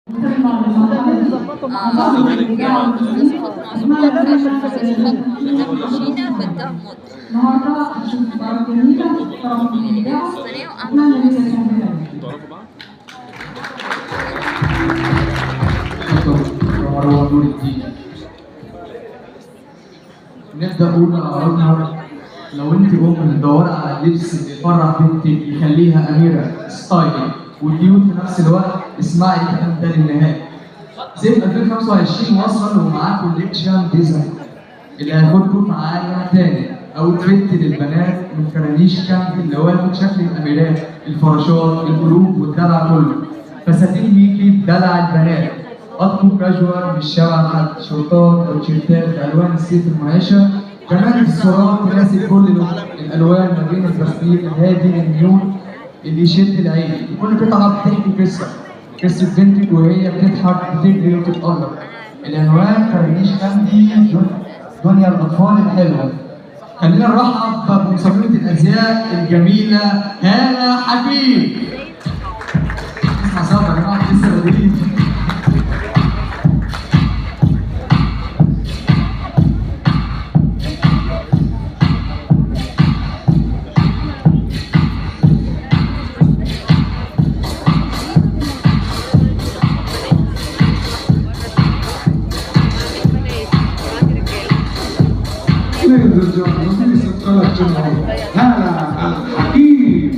مشينا بدها موت. مروان نور الدين. نبدأ أولى عرضنا. لو أنت مدورة على اللبس اللي يفرح بنتك يخليها أميرة ستايل وكيوت في نفس الوقت، اسمعي الكلام ده للنهاية. صيف 2025 وصل ومعاه كوليكشن ديزاين اللي هاخدكم معايا تاني. اوتفيت للبنات من كرانيش كامب اللي هو شكل الاميرات، الفراشات، القلوب والدلع كله. فساتين ميكي بدلع البنات. اطقم كاجوال مش شبه حد، شورتات وتيشيرتات بالوان الصيف المعيشه. كمان اكسسوارات تناسب كل الالوان ما بين البستيل الهادي للنيون اللي يشد العين. كل قطعه بتحكي قصه بنتك وهي بتضحك بتجري وتتألق. العنوان كرانيش كاندي دنيا الاطفال الحلوه. خلينا نرحب بمصممه الازياء الجميله هالة حبيب. اسمع صوت يا جماعه لسه بادئين. Ladies and gentlemen, please introduction of Hala Al-Hakim.